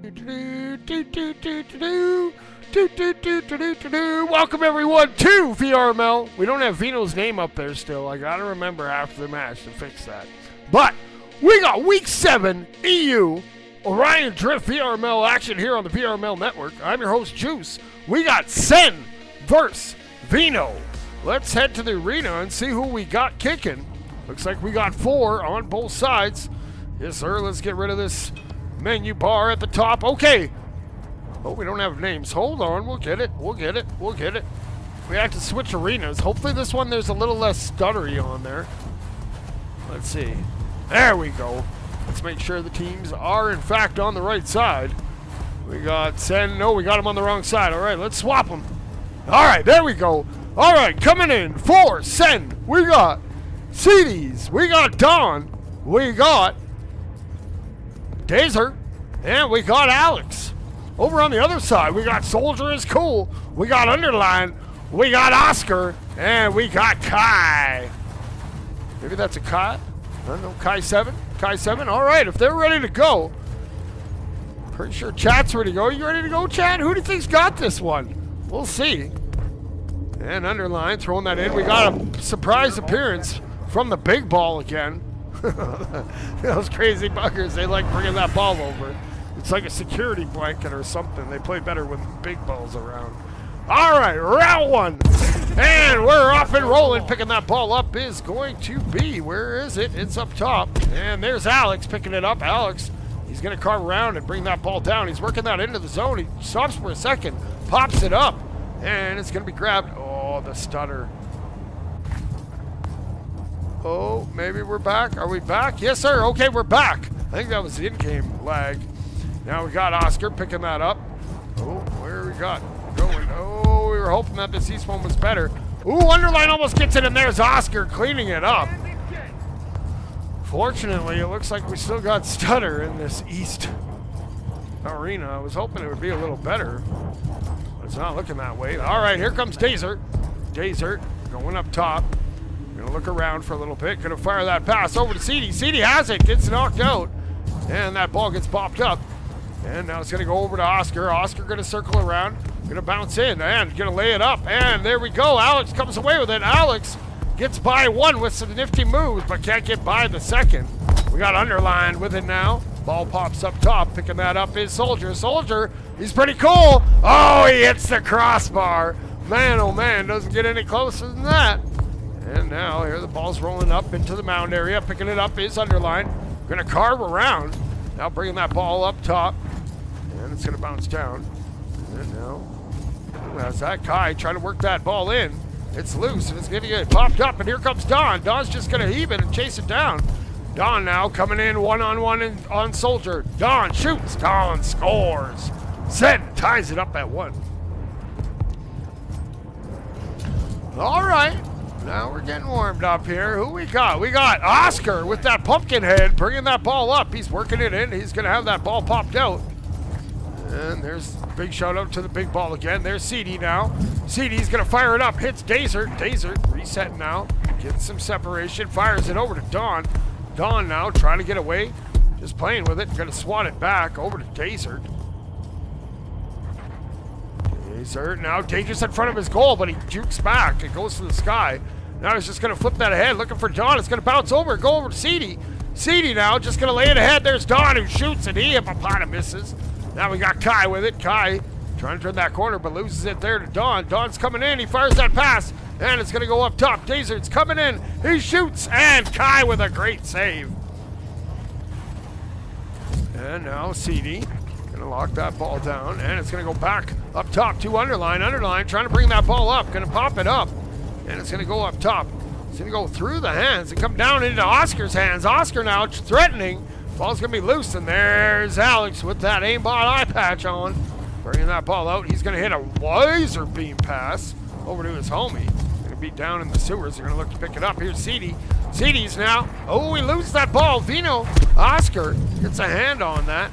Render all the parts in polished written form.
Welcome everyone to VRML. We don't have VENO's name up there still. I gotta remember after the match to fix that. But we got Week 7 EU Orion Drift VRML action here on the VRML network. I'm your host Juice. We got Sen versus VENO. Let's head to the arena and see who we got kicking. Looks like we got 4 on both sides. Yes, sir. Let's get rid of this menu bar at the top. Okay. Oh, we don't have names. Hold on. We'll get it. We'll get it. We'll get it. We have to switch arenas. Hopefully this one there's a little less stuttery on there. Let's see. There we go. Let's make sure the teams are, in fact, on the right side. We got Sen. No, we got them on the wrong side. All right, let's swap them. All right, there we go. All right, coming in for Sen. We got CDs. We got Don. We got Dazer. And we got Alex. Over on the other side, we got Soldier is Cool. We got Underline. We got Oscar. And we got Kai. Maybe that's a Kai? I don't know. Kai 7? Kai 7? All right, if they're ready to go. Pretty sure chat's ready to go. You ready to go, chat? Who do you think's got this one? We'll see. And Underline throwing that in. We got a surprise appearance from the big ball again. Those crazy buggers, they like bringing that ball over. It's like a security blanket or something. They play better with big balls around. All right, round 1. And we're off and rolling. Picking that ball up is going to be, where is it? It's up top. And there's Alex picking it up. Alex, he's going to carve around and bring that ball down. He's working that into the zone. He stops for a second, pops it up, and it's going to be grabbed. Oh, the stutter. Oh, maybe we're back. Are we back? Yes, sir. Okay, we're back. I think that was the in-game lag. Now we got Oscar picking that up. Oh, where we got going? Oh, we were hoping that this east one was better. Ooh, Underline almost gets it, and there's Oscar cleaning it up. Fortunately, it looks like we still got stutter in this east arena. I was hoping it would be a little better, but it's not looking that way. All right, here comes Dazer. Dazer going up top. Gonna look around for a little bit. Gonna fire that pass over to CD. CD has it. Gets knocked out. And that ball gets popped up. And now it's gonna go over to Oscar. Oscar gonna circle around. Gonna bounce in and gonna lay it up. And there we go. Alex comes away with it. Alex gets by one with some nifty moves, but can't get by the second. We got Underline with it now. Ball pops up top. Picking that up is Soldier. Soldier, he's pretty cool. Oh, he hits the crossbar. Man, oh man, doesn't get any closer than that. And now here the ball's rolling up into the mound area. Picking it up is Underline. Gonna carve around. Now bringing that ball up top. And it's gonna bounce down. And now, that's that Kai trying to work that ball in. It's loose and it's gonna get popped up. And here comes Don. Don's just gonna heave it and chase it down. Don now coming in one-on-one on Soldier. Don shoots. Don scores. Sen ties it up at 1. All right. Now we're getting warmed up here. Who we got? We got Oscar with that pumpkin head, bringing that ball up. He's working it in. He's going to have that ball popped out. And there's a big shout out to the big ball again. There's CD now. CD's going to fire it up. Hits Dazer. Dazer resetting now. Gets some separation. Fires it over to Don. Don now trying to get away. Just playing with it. Going to swat it back over to Dazer. Dazer now dangerous in front of his goal, but he jukes back. It goes to the sky. Now he's just going to flip that ahead, looking for Don. It's going to bounce over, go over to CD. CD now just going to lay it ahead. There's Don who shoots, and he misses. Now we got Kai with it. Kai trying to turn that corner, but loses it there to Don. Don's coming in. He fires that pass, and it's going to go up top. Dazer's coming in. He shoots, and Kai with a great save. And now CD going to lock that ball down, and it's going to go back up top to Underline. Underline trying to bring that ball up. Going to pop it up. And it's going to go up top. It's going to go through the hands and come down into Oscar's hands. Oscar now threatening. Ball's going to be loose, and there's Alex with that aimbot eye patch on. Bringing that ball out. He's going to hit a laser beam pass over to his homie. Going to be down in the sewers. They're going to look to pick it up. Here's CD. CD's now. Oh, he loses that ball. VENO. Oscar gets a hand on that.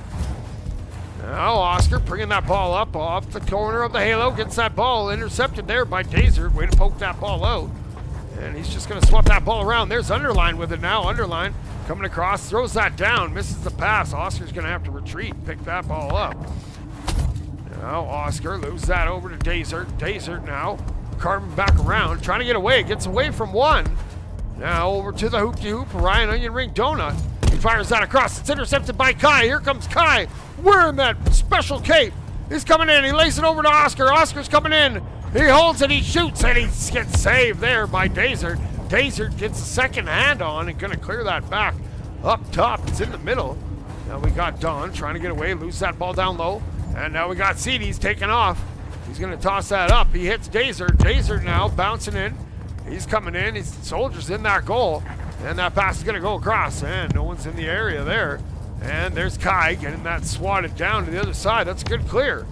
Now Oscar bringing that ball up off the corner of the halo. Gets that ball intercepted there by Dazer. Way to poke that ball out. And he's just going to swap that ball around. There's Underline with it now. Underline Coming across, throws that down, misses the pass. Oscar's going to have to retreat, pick that ball up. Now Oscar loses that over to Desert. Desert now carving back around, trying to get away. Gets away from one. Now over to the hoop-de-hoop. Orion Onion Ring Donut. He fires that across. It's intercepted by Kai. Here comes Kai wearing that special cape. He's coming in. He lays it over to Oscar. Oscar's coming in. He holds it. He shoots. And he gets saved there by Desert. Desert gets a second hand on and going to clear that back. Up top. It's in the middle. Now we got Don trying to get away. Lose that ball down low. And now we got CD's taking off. He's going to toss that up. He hits Desert. Desert now bouncing in. He's coming in. He's Soldier's in that goal. And that pass is going to go across. And no one's in the area there. And there's Kai getting that swatted down to the other side. That's a good clear.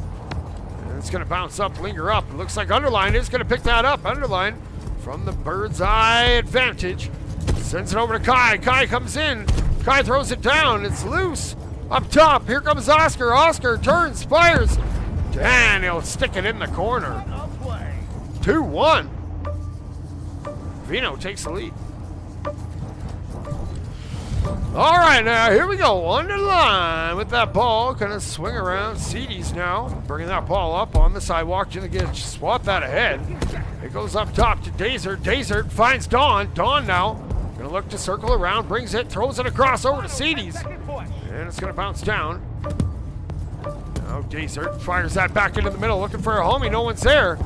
And it's going to bounce up, linger up. It looks like Underline is going to pick that up. Underline from the bird's eye advantage. Sends it over to Kai. Kai comes in. Kai throws it down. It's loose. Up top. Here comes Oscar. Oscar turns, fires. And he'll stick it in the corner. 2-1. VENO takes the lead. All right, now here we go. Underline with that ball. Gonna swing around. CD's now bringing that ball up on the sidewalk. Gonna get swap that ahead. It goes up top to Desert. Desert finds Dawn. Dawn now gonna look to circle around. Brings it, throws it across over to CD's. And it's gonna bounce down. Now Desert fires that back into the middle, looking for a homie. No one's there.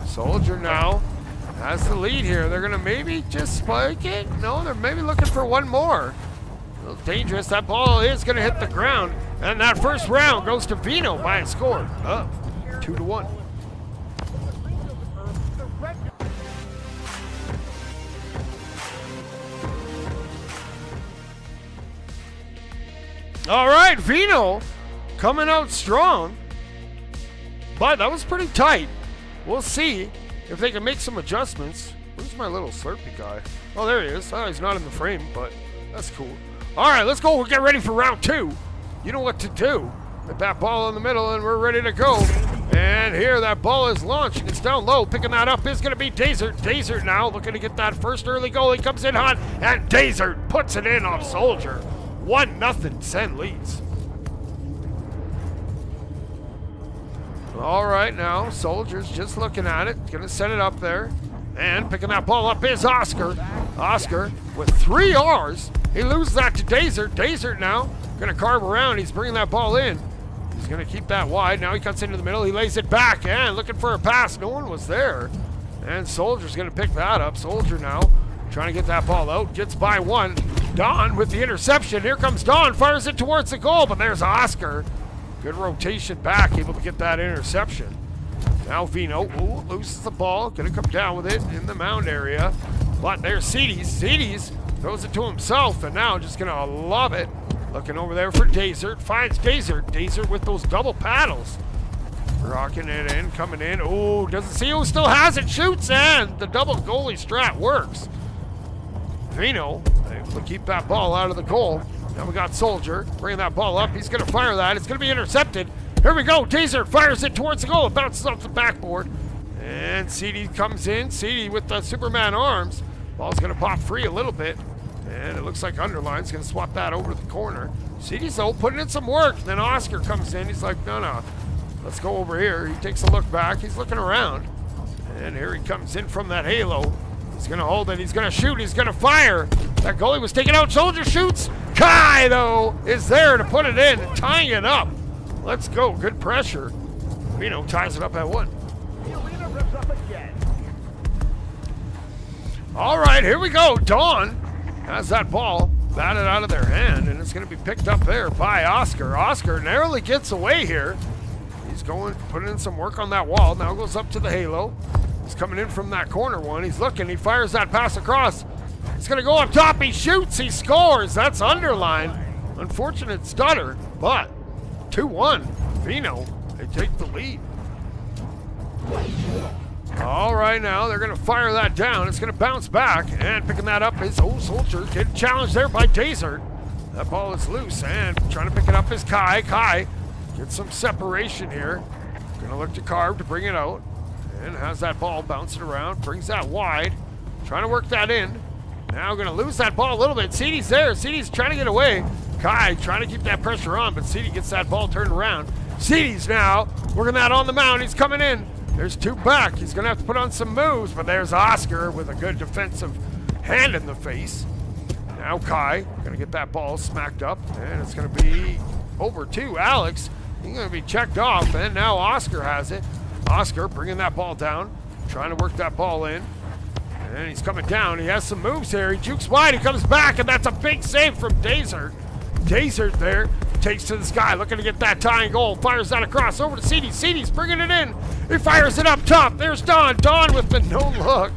Soldier now has the lead here. They're gonna maybe just spike it. No, they're maybe looking for one more. A little dangerous. That ball is gonna hit the ground. And that first round goes to VENO by a score of 2-1. All right, VENO coming out strong. But that was pretty tight. We'll see if they can make some adjustments. Where's my little Slurpee guy? Oh, there he is. Oh, he's not in the frame, but that's cool. All right, let's go. We'll get ready for round two. You know what to do. Put that ball in the middle, and we're ready to go. And here, that ball is launched. It's down low. Picking that up is going to be Desert. Desert now looking to get that first early goal. He comes in hot, and Desert puts it in off Soldier. 1-0, Sen leads. All right, now Soldier's just looking at it. Gonna set it up there. And picking that ball up is Oscar. Oscar with 3 R's. He loses that to Desert. Desert now gonna carve around. He's bringing that ball in. He's gonna keep that wide. Now he cuts into the middle. He lays it back and looking for a pass. No one was there. And Soldier's gonna pick that up. Soldier now trying to get that ball out. Gets by one. Don with the interception. Here comes Don. Fires it towards the goal, but there's Oscar. Good rotation back, able to get that interception. Now VENO loses the ball, gonna come down with it in the mound area. But there's CD's. CD's throws it to himself, and now just gonna lob it. Looking over there for Desert, finds Desert. Desert with those double paddles. Rocking it in, coming in. Oh, doesn't see who still has it, shoots, and the double goalie strat works. VENO able to keep that ball out of the goal. Now we got Soldier bringing that ball up. He's going to fire that. It's going to be intercepted. Here we go. Desert fires it towards the goal. It bounces off the backboard. And CD comes in. CD with the Superman arms. Ball's going to pop free a little bit. And it looks like Underline's going to swap that over to the corner. CD's though putting in some work. Then Oscar comes in. He's like, no. Let's go over here. He takes a look back. He's looking around. And here he comes in from that halo. He's going to hold it. He's going to shoot. He's going to fire. That goalie was taken out. Soldier shoots. Kai, though, is there to put it in, tying it up. Let's go. Good pressure. VENO ties it up at 1. All right, here we go. Dawn has that ball batted out of their hand, and it's going to be picked up there by Oscar. Oscar narrowly gets away here. He's going, putting in some work on that wall. Now goes up to the halo. He's coming in from that corner one. He's looking. He fires that pass across. He's going to go up top. He shoots. He scores. That's Underline. Unfortunate stutter, but 2-1. VENO, they take the lead. All right, now they're going to fire that down. It's going to bounce back, and picking that up is Soldier. Getting challenged there by Desert. That ball is loose, and trying to pick it up is Kai. Kai gets some separation here. Going to look to Carve to bring it out, and has that ball bouncing around. Brings that wide. Trying to work that in. Now going to lose that ball a little bit. CD's there. CD's trying to get away. Kai trying to keep that pressure on, but CD gets that ball turned around. CD's now working that on the mound. He's coming in. There's two back. He's going to have to put on some moves, but there's Oscar with a good defensive hand in the face. Now Kai going to get that ball smacked up, and it's going to be over to Alex. He's going to be checked off, and now Oscar has it. Oscar bringing that ball down, trying to work that ball in. And he's coming down. He has some moves here. He jukes wide. He comes back, and that's a big save from Desert. Desert there takes to the sky, looking to get that tying goal. Fires that across over to CD. CD's bringing it in. He fires it up top. There's Don. Don with the no look.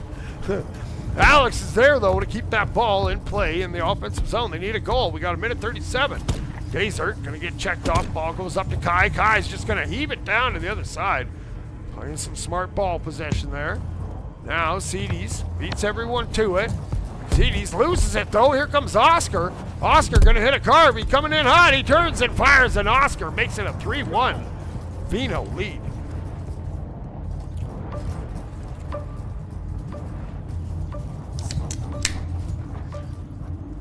Alex is there, though, to keep that ball in play in the offensive zone. They need a goal. We got a minute 37. Desert going to get checked off. Ball goes up to Kai. Kai's just going to heave it down to the other side. Playing some smart ball possession there. Now, CD's beats everyone to it. CD's loses it, though. Here comes Oscar. Oscar going to hit a carve. He's coming in hot. He turns and fires, and Oscar makes it a 3-1 VENO lead.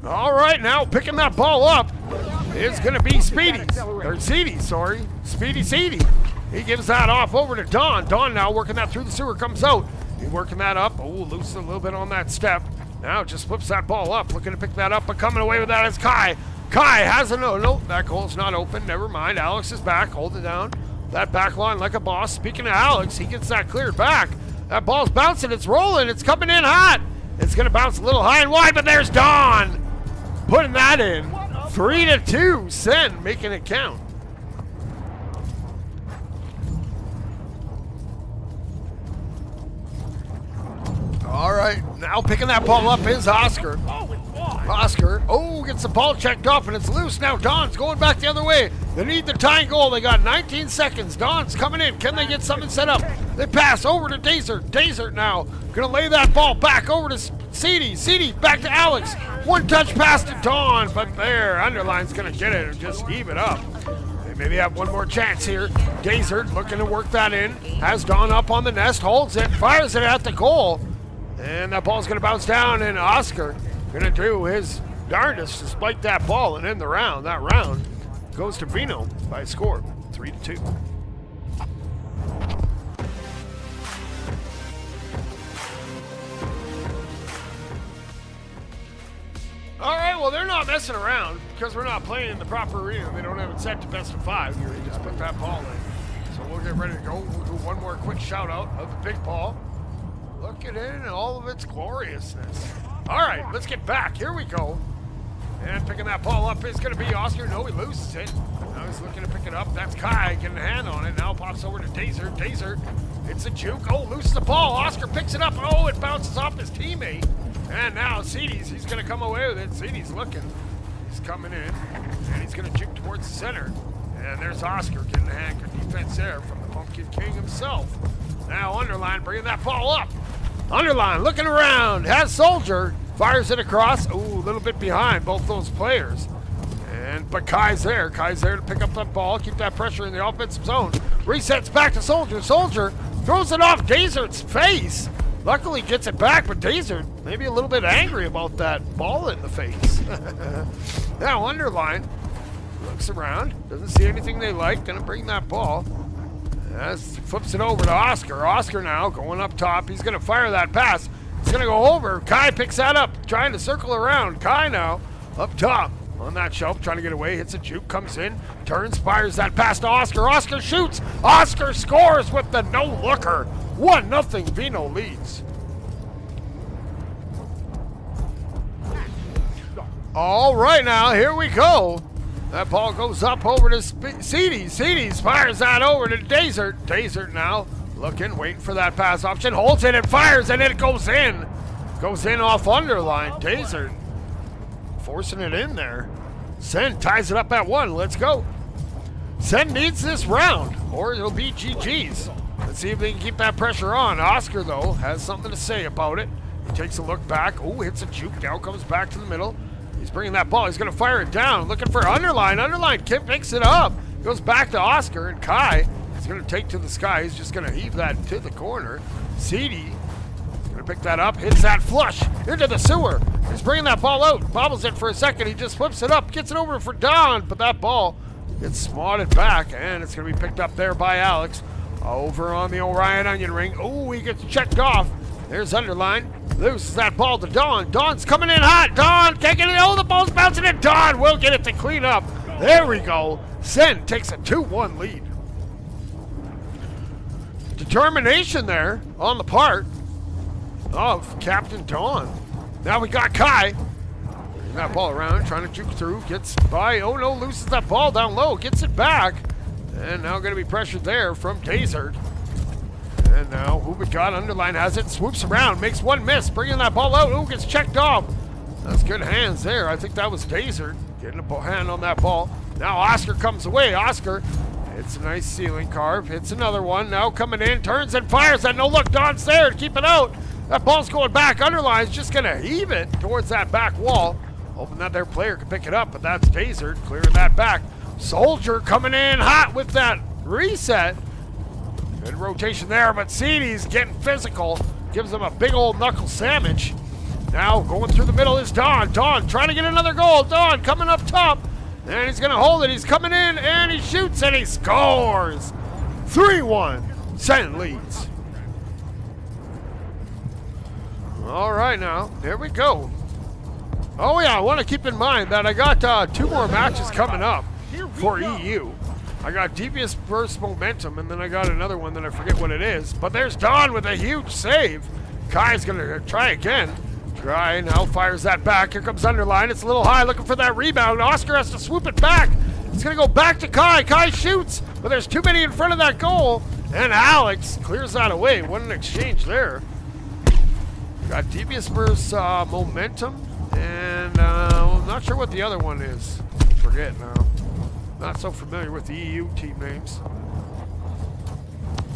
All right, now picking that ball up is going to be CD, sorry. Speedy. He gives that off over to Don. Don now working that through the sewer, comes out. He's working that up. Oh, loose a little bit on that step. Now just flips that ball up, looking to pick that up, but coming away with that is Kai. Kai has a no, that goal's not open. Never mind. Alex is back, holding down that back line like a boss. Speaking of Alex, he gets that cleared back. That ball's bouncing, it's rolling, it's coming in hot. It's going to bounce a little high and wide, but there's Don putting that in. 3-2, Sen making it count. All right, now picking that ball up is Oscar. Oscar, gets the ball checked off and it's loose. Now Don's going back the other way. They need the tying goal. They got 19 seconds. Don's coming in. Can they get something set up? They pass over to Desert. Desert now going to lay that ball back over to CD. CD back to Alex. One touch pass to Don, but there, Underline's going to get it and just heave it up. They maybe have one more chance here. Desert looking to work that in. Has Don up on the nest, holds it, fires it at the goal. And that ball's going to bounce down, and Oscar going to do his darndest to spike that ball and end the round. That round goes to VENO by a score 3-2. All right, well, they're not messing around because we're not playing in the proper arena. They don't have it set to best of 5 here. They just put that ball in. So we'll get ready to go. We'll do one more quick shout out of the big ball. Look at it in all of its gloriousness. All right, let's get back. Here we go. And picking that ball up is going to be Oscar. No, he loses it. Now he's looking to pick it up. That's Kai getting a hand on it. Now pops over to Desert. Desert, it's a juke. Oh, loses the ball. Oscar picks it up. Oh, it bounces off his teammate. And now CD's, he's going to come away with it. CD's looking. He's coming in. And he's going to juke towards the center. And there's Oscar getting a hand. Good defense there from the Pumpkin King himself. Now Underline bringing that ball up. Underline looking around, has Soldier, fires it across. Ooh, a little bit behind both those players. But Kai's there to pick up that ball, keep that pressure in the offensive zone. Resets back to Soldier. Soldier throws it off Desert's face. Luckily gets it back, but Desert maybe a little bit angry about that ball in the face. Now Underline looks around, doesn't see anything they like, gonna bring that ball. Flips it over to Oscar. Oscar now going up top. He's going to fire that pass. It's going to go over. Kai picks that up, trying to circle around. Kai now up top on that shelf, trying to get away. Hits a juke, comes in, turns, fires that pass to Oscar. Oscar shoots. Oscar scores with the no-looker. 1-0 VENO leads. All right, now here we go. That ball goes up over to CD. CD fires that over to Desert. Desert now looking, waiting for that pass option. Holds it and fires, and it goes in. Goes in off Underline. Desert forcing it in there. Sen ties it up at 1. Let's go. Sen needs this round, or it'll be GG's. Let's see if they can keep that pressure on. Oscar, though, has something to say about it. He takes a look back. Oh, hits a juke. Now comes back to the middle. He's bringing that ball. He's going to fire it down. Looking for Underline. Underline picks it up. Goes back to Oscar. And Kai is going to take to the sky. He's just going to heave that to the corner. CD is going to pick that up. Hits that flush into the sewer. He's bringing that ball out. Bobbles it for a second. He just flips it up. Gets it over for Don. But that ball gets swatted back. And it's going to be picked up there by Alex. Over on the Orion onion ring. Oh, he gets checked off. There's Underline. Loses that ball to Don. Don's coming in hot. Don can't get it. Oh, the ball's bouncing in. Don will get it to clean up. There we go. Sen takes a 2-1 lead. Determination there on the part of Captain Don. Now we got Kai. Bringing that ball around, trying to juke through. Gets by. Oh no, loses that ball down low. Gets it back. And now going to be pressured there from Desert. And now who we got? Underline has it. Swoops around. Makes one miss. Bringing that ball out. Oh, gets checked off. That's good hands there. I think that was Desert. Getting a hand on that ball. Now Oscar comes away. Oscar hits a nice ceiling carve. Hits another one. Now coming in. Turns and fires that. No look. Don's there to keep it out. That ball's going back. Underline's just going to heave it towards that back wall. Hoping that their player can pick it up. But that's Desert clearing that back. Soldier coming in hot with that reset. Good rotation there, but CD's getting physical. Gives him a big old knuckle sandwich. Now going through the middle is Don. Don trying to get another goal. Don coming up top. And he's going to hold it. He's coming in and he shoots and he scores. 3-1. Sen leads. All right now. Here we go. Oh yeah, I want to keep in mind that I got 2 more matches coming up for EU. I got Devious Burst Momentum, and then I got another one that I forget what it is. But there's Don with a huge save. Kai's going to try again. Try now, fires that back. Here comes Underline. It's a little high, looking for that rebound. Oscar has to swoop it back. It's going to go back to Kai. Kai shoots, but there's too many in front of that goal. And Alex clears that away. What an exchange there. Got Devious Burst Momentum, and I'm not sure what the other one is. Forget now. Not so familiar with the EU team names.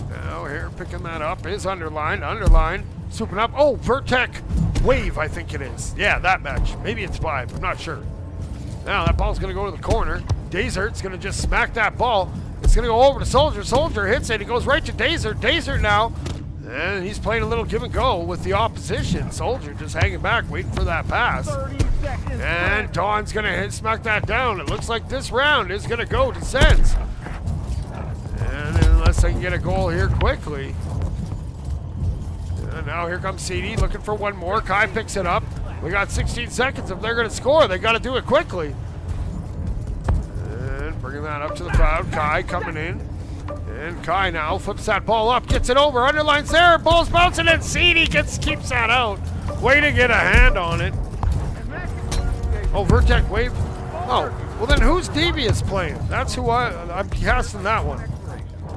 Now here, picking that up is Underline. Underline, swooping up. Oh, Vertec Wave, I think it is. Yeah, that match. Maybe it's 5. I'm not sure. Now that ball's going to go to the corner. Desert's going to just smack that ball. It's going to go over to Soldier. Soldier hits it. He goes right to Desert. Desert now. And he's playing a little give and go with the opposition. Soldier just hanging back, waiting for that pass. And Don's going to smack that down. It looks like this round is going to go to Sens. And unless they can get a goal here quickly. And now here comes CD looking for one more. Kai picks it up. We got 16 seconds. If they're going to score, they got to do it quickly. And bringing that up to the crowd. Kai coming in. And Kai now flips that ball up, gets it over, Underline's there, ball's bouncing, and CD keeps that out. Way to get a hand on it. Oh, Vertec Wave. Oh, well then who's Devious playing? That's who I'm casting that one.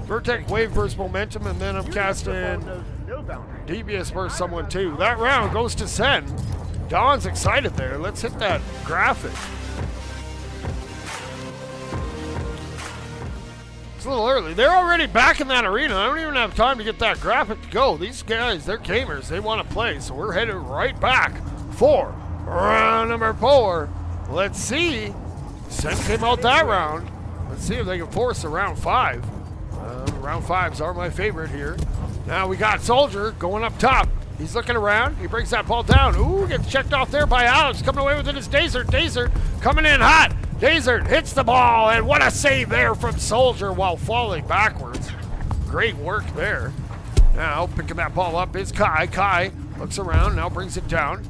Vertec Wave versus Momentum, and then I'm casting Devious versus someone too. That round goes to Sen. Don's excited there. Let's hit that graphic. A little early. They're already back in that arena. I don't even have time to get that graphic to go. These guys, they're gamers. They want to play. So we're headed right back for round number 4. Let's see. Sen came out that round. Let's see if they can force a round 5. Round 5s are my favorite here. Now we got Soldier going up top. He's looking around. He brings that ball down. Ooh, gets checked off there by Alex. Coming away with it is Desert. Desert coming in hot. Desert hits the ball, and what a save there from Soldier while falling backwards. Great work there. Now, picking that ball up is Kai. Kai looks around, now brings it down,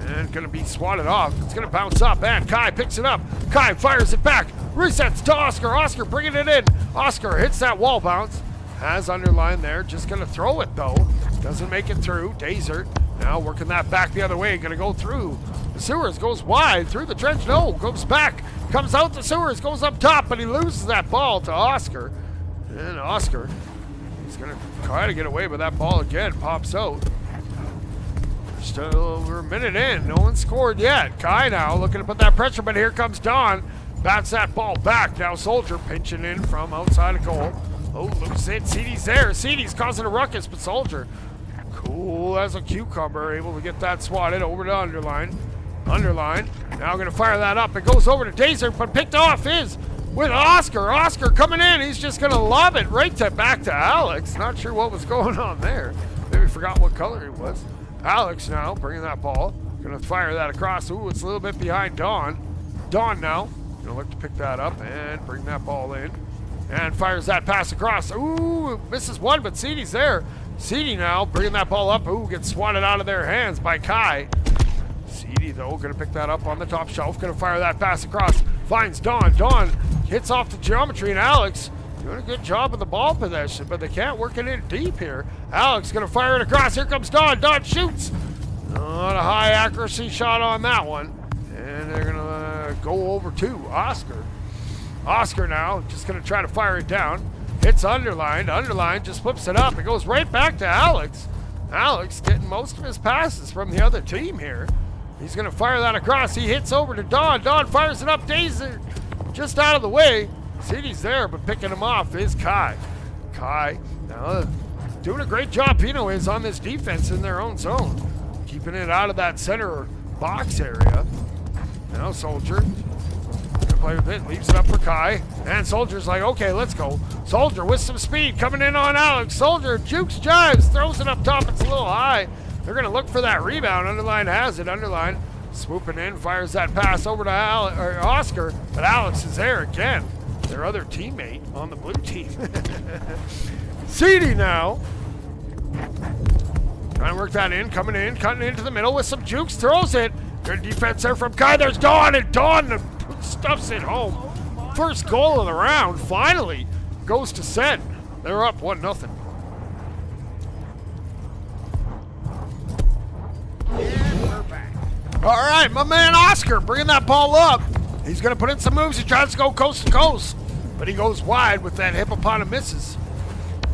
and going to be swatted off. It's going to bounce up, and Kai picks it up. Kai fires it back, resets to Oscar. Oscar bringing it in. Oscar hits that wall bounce. Has Underline there, just going to throw it, though. Doesn't make it through. Desert now working that back the other way, going to go through. The sewers goes wide through the trench. No, goes back, comes out the sewers, goes up top, but he loses that ball to Oscar. And Oscar, he's going to try to get away with that ball again. Pops out. Still over a minute in. No one scored yet. Kai now looking to put that pressure, but here comes Don. Bats that ball back. Now Soldier pinching in from outside of goal. Oh, loses it. CD's there. CD's causing a ruckus, but Soldier, cool as a cucumber, able to get that swatted over to Underline. Underline, now going to fire that up. It goes over to Desert, but picked off is with Oscar. Oscar coming in. He's just going to lob it right back to Alex. Not sure what was going on there. Maybe forgot what color he was. Alex now bringing that ball. Gonna fire that across. Ooh, it's a little bit behind Dawn. Dawn now. Gonna look to pick that up and bring that ball in. And fires that pass across. Ooh, misses one, but CD's there. CD now bringing that ball up. Ooh, gets swatted out of their hands by Kai. CD, though, gonna pick that up on the top shelf. Gonna fire that pass across. Finds Dawn. Dawn hits off the geometry, and Alex doing a good job of the ball possession, but they can't work it in deep here. Alex gonna fire it across. Here comes Dawn. Dawn shoots. Not a high accuracy shot on that one. And they're gonna go over to Oscar. Oscar now just gonna try to fire it down. Hits underlined. Underlined just flips it up. It goes right back to Alex. Alex getting most of his passes from the other team here. He's gonna fire that across. He hits over to Dawn. Dawn fires it up. Daisy just out of the way. CD's there, but picking him off is Kai. Kai now doing a great job. VENO is on this defense in their own zone, keeping it out of that center box area. Now Soldier gonna play with it, leaves it up for Kai, and Soldier's like, okay, let's go. Soldier with some speed coming in on Alex. Soldier jukes, jives, throws it up top. It's a little high. They're gonna look for that rebound. Underline has it. Underline swooping in, fires that pass over to Oscar, but Alex is there again. Their other teammate on the blue team. CD now. Trying to work that in, coming in, cutting into the middle with some jukes, throws it. Good defense there from Kai. There's Dawn, and Dawn stuffs it home. First goal of the round, finally, goes to Sen. They're up 1-0. And we're back. All right, my man Oscar bringing that ball up. He's going to put in some moves. He tries to go coast to coast, but he goes wide with that hippopotamuses.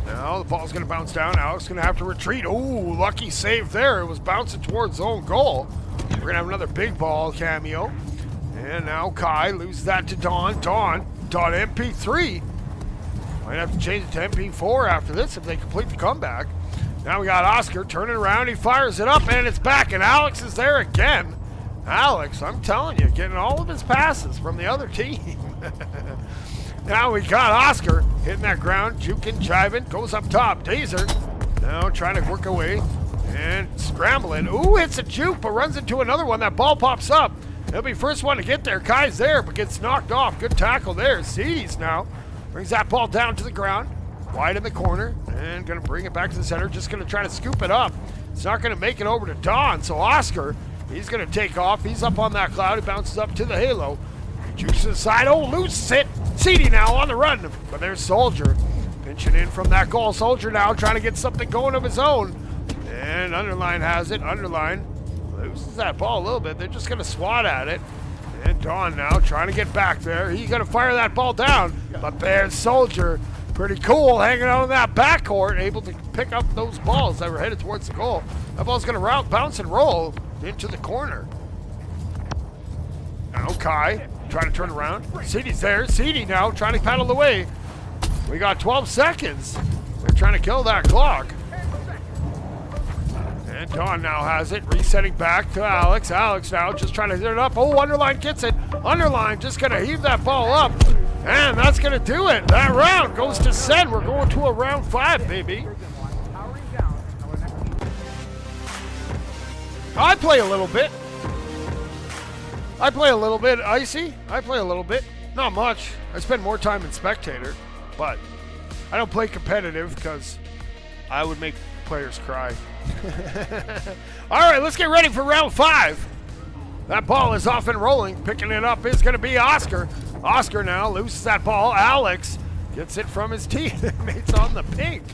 Now the ball's going to bounce down. Alex going to have to retreat. Ooh, lucky save there. It was bouncing towards own goal. We're going to have another big ball cameo. And now Kai loses that to Dawn. Dawn MP3. Might have to change it to MP4 after this if they complete the comeback. Now we got Oscar turning around. He fires it up, and it's back, and Alex is there again. Alex, I'm telling you, getting all of his passes from the other team. Now we got Oscar hitting that ground, juking, jiving, goes up top. Dazer now trying to work away and scrambling. Ooh, hits a juke, but runs into another one. That ball pops up. He'll be first one to get there. Kai's there, but gets knocked off. Good tackle there. Sees now. Brings that ball down to the ground. Wide in the corner. And going to bring it back to the center. Just going to try to scoop it up. It's not going to make it over to Dawn. So Oscar, he's going to take off. He's up on that cloud. He bounces up to the halo. He jukes to the side. Oh, loses it. CD now on the run. But there's Soldier. Pinching in from that goal. Soldier now trying to get something going of his own. And Underline has it. Underline loses that ball a little bit. They're just going to swat at it. And Dawn now trying to get back there. He's going to fire that ball down. But there's Soldier. Pretty cool, hanging out in that backcourt, able to pick up those balls that were headed towards the goal. That ball's going to bounce and roll into the corner. Now Kai trying to turn around. CD's there. CD now trying to paddle away. We got 12 seconds. They're trying to kill that clock. And Dawn now has it, resetting back to Alex. Alex now just trying to hit it up. Oh, Underline gets it. Underline just going to heave that ball up. And that's going to do it. That round goes to Sen. We're going to a round 5, baby. I play a little bit. Icy. I play a little bit. Not much. I spend more time in spectator. But I don't play competitive because I would make players cry. All right, let's get ready for round 5. That ball is off and rolling. Picking it up is going to be Oscar. Oscar now loses that ball. Alex gets it from his teammates on the pink.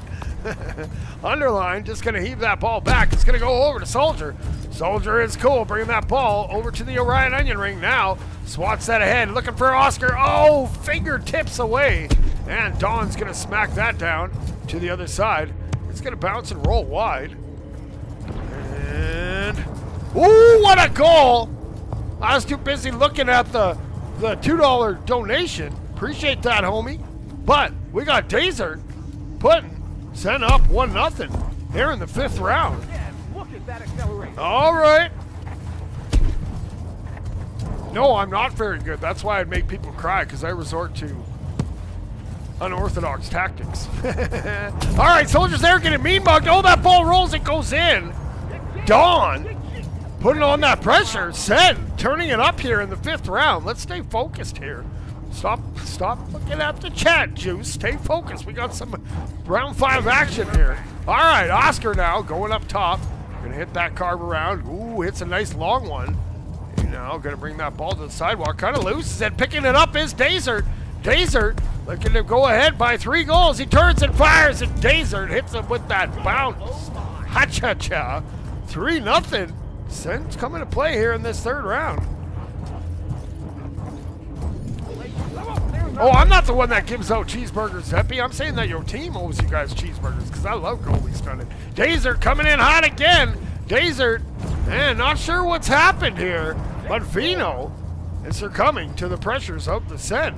Underline just going to heave that ball back. It's going to go over to Soldier. Soldier is cool, bringing that ball over to the Orion onion ring now. Swats that ahead, looking for Oscar. Oh, fingertips away. And Dawn's going to smack that down to the other side. It's going to bounce and roll wide. And, ooh, what a goal. I was too busy looking at the $2 donation. Appreciate that, homie. But we got Dazer putting Sen up 1-0 here in the 5th round. Look at that acceleration. All right. No, I'm not very good. That's why I'd make people cry, because I resort to unorthodox tactics. All right, Soldier's there getting mean mugged. Oh, that ball rolls. It goes in. Dawn putting on that pressure. Sen turning it up here in the 5th round. Let's stay focused here. Stop looking at the chat, Juice. Stay focused. We got some round 5 action here. All right, Oscar now going up top. Gonna hit that carve around. Ooh, hits a nice long one. Now gonna bring that ball to the sidewalk. Kind of loose. And picking it up is Desert. Desert looking to go ahead by 3 goals. He turns and fires, and Desert hits him with that bounce. Ha-cha-cha. 3-0. Sen's coming to play here in this 3rd round. Oh, I'm not the one that gives out cheeseburgers, Zeppy. I'm saying that your team owes you guys cheeseburgers because I love goalie stunning. Desert coming in hot again. Desert, man, not sure what's happened here, but VENO is succumbing to the pressures of the Sen.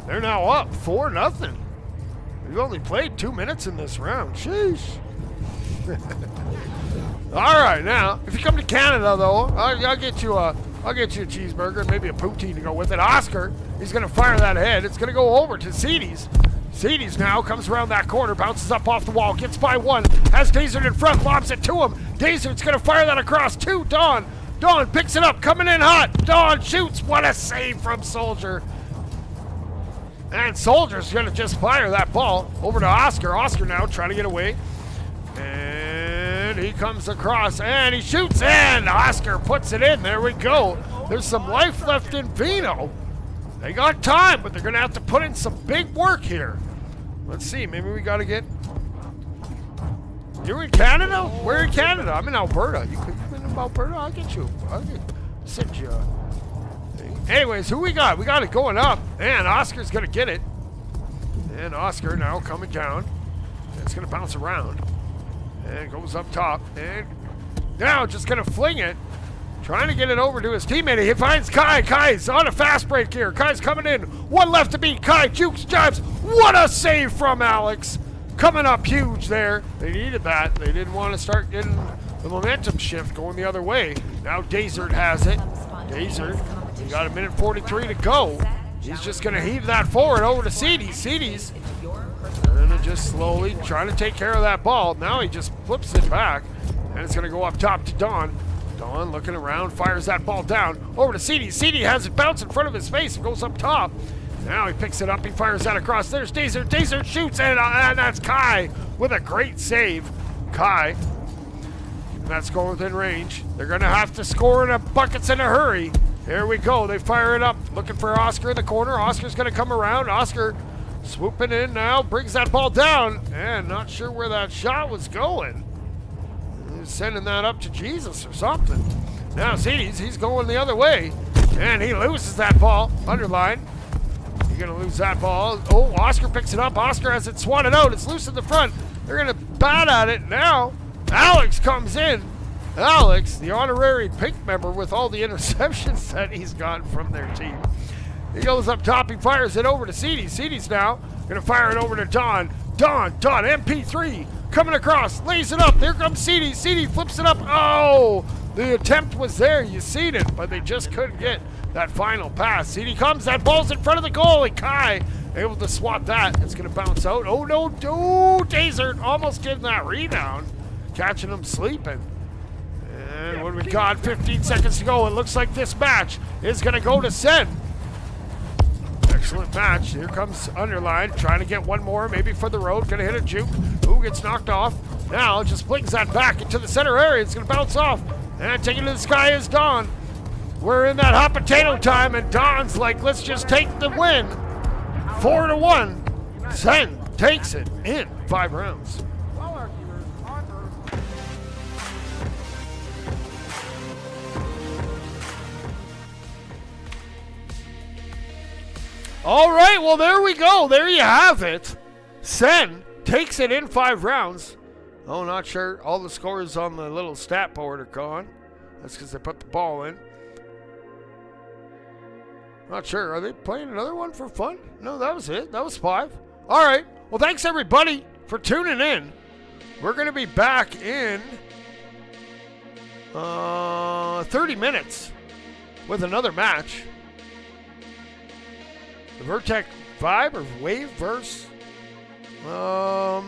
They're now up 4-0. We've only played 2 minutes in this round. Sheesh. All right, now if you come to Canada though, I'll get you a cheeseburger and maybe a poutine to go with it. Oscar, he's gonna fire that head. It's gonna go over to Cedes. Cedes now comes around that corner, bounces up off the wall, gets by 1, has Desert in front, lobs it to him. Desert's gonna fire that across to Don. Don picks it up, coming in hot. Don shoots. What a save from Soldier. And Soldier's gonna just fire that ball over to Oscar. Oscar now trying to get away. And he comes across and he shoots, and Oscar puts it in. There we go. There's some life left in VENO. They got time, but they're going to have to put in some big work here. Let's see. Maybe we got to get... You're in Canada? Where in Canada? I'm in Alberta. You in Alberta? I'll get you. I'll send you a thing. Anyways, who we got? We got it going up. And Oscar's going to get it. And Oscar now coming down. It's going to bounce around. And goes up top. And now just going to fling it. Trying to get it over to his teammate. He finds Kai. Kai's on a fast break here. Kai's coming in. 1 left to beat. Kai jukes, jives. What a save from Alex. Coming up huge there. They needed that. They didn't want to start getting the momentum shift going the other way. Now Desert has it. Desert, he got 1:43 to go. He's just going to heave that forward over to Cedes. Cedes, and just slowly trying to take care of that ball. Now he just flips it back, and it's going to go up top to Don. Don looking around, fires that ball down over to Cedes. Cedes has it bounce in front of his face and goes up top. Now he picks it up, he fires that across. There's Desert. Desert shoots, and that's Kai with a great save. Kai, that's going within range. They're going to have to score in buckets in a hurry. Here we go. They fire it up, looking for Oscar in the corner. Oscar's going to come around. Oscar swooping in now, brings that ball down, and not sure where that shot was going. He's sending that up to Jesus or something. Now Cedes, he's going the other way, and he loses that ball. Underline. He's going to lose that ball. Oh, Oscar picks it up. Oscar has it swatted out. It's loose in the front. They're going to bat at it now. Alex comes in. Alex, the honorary pink member with all the interceptions that he's gotten from their team. He goes up top. He fires it over to Cedes. Cedes now going to fire it over to Don. Don, MP3 coming across. Lays it up. There comes Cedes. Cedes flips it up. Oh, the attempt was there. You seen it, but they just couldn't get that final pass. Cedes comes. That ball's in front of the goal. And Kai able to swat that. It's going to bounce out. Oh, no. Oh, Desert almost getting that rebound. Catching him sleeping. And what do we got? 15 seconds to go. It looks like this match is going to go to Sen. Excellent match. Here comes Underline, trying to get one more, maybe for the road. Going to hit a juke. Ooh, gets knocked off. Now just flings that back into the center area. It's going to bounce off. And taking to the sky is Don. We're in that hot potato time, and Don's like, let's just take the win. 4-1. Sen takes it in 5 rounds. All right, well, there we go. There you have it. Sen takes it in 5 rounds. Oh, not sure. All the scores on the little stat board are gone. That's because they put the ball in. Not sure. Are they playing another one for fun? No, that was it. That was 5. All right. Well, thanks, everybody, for tuning in. We're going to be back in 30 minutes with another match. The Vertec Vibe or Wave Verse? What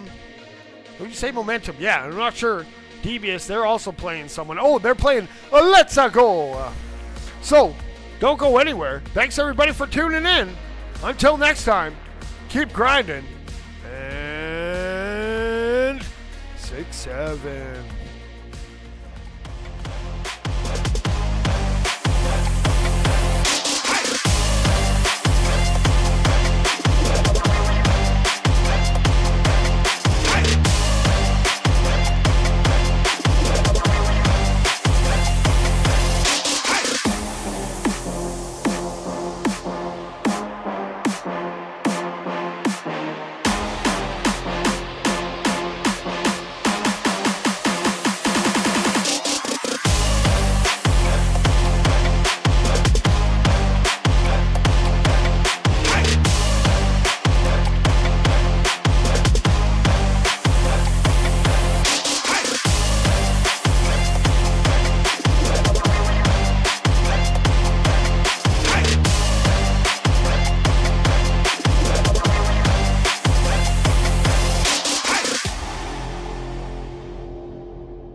do you say, Momentum? Yeah, I'm not sure Devious, they're also playing someone. Oh, they're playing Let's Go. So, don't go anywhere. Thanks, everybody, for tuning in. Until next time, keep grinding. And 6-7.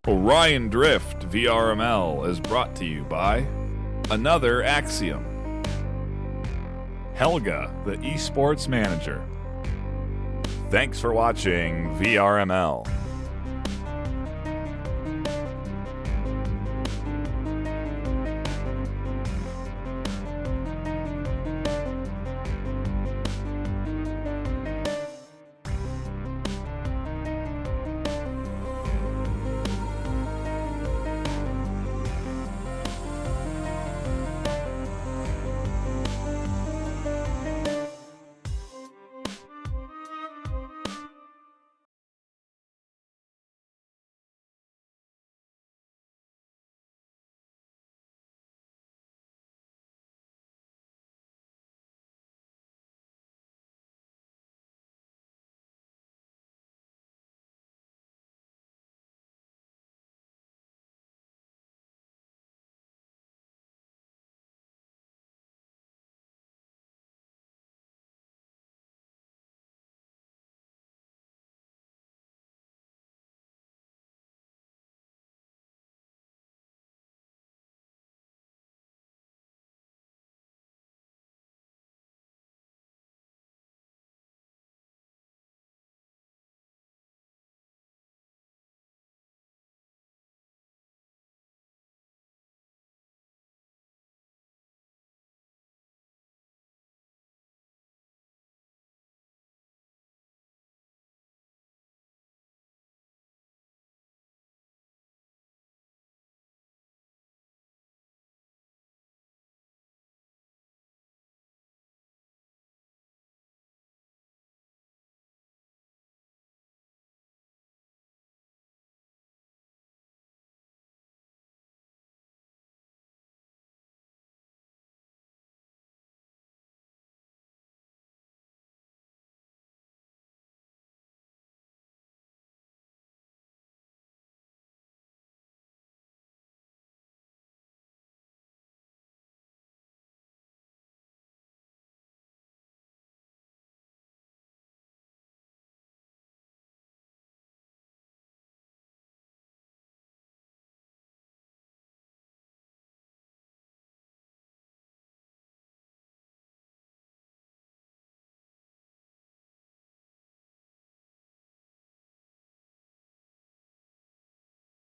Orion Drift VRML is brought to you by Another Axiom, Helga, the esports manager. Thanks for watching VRML.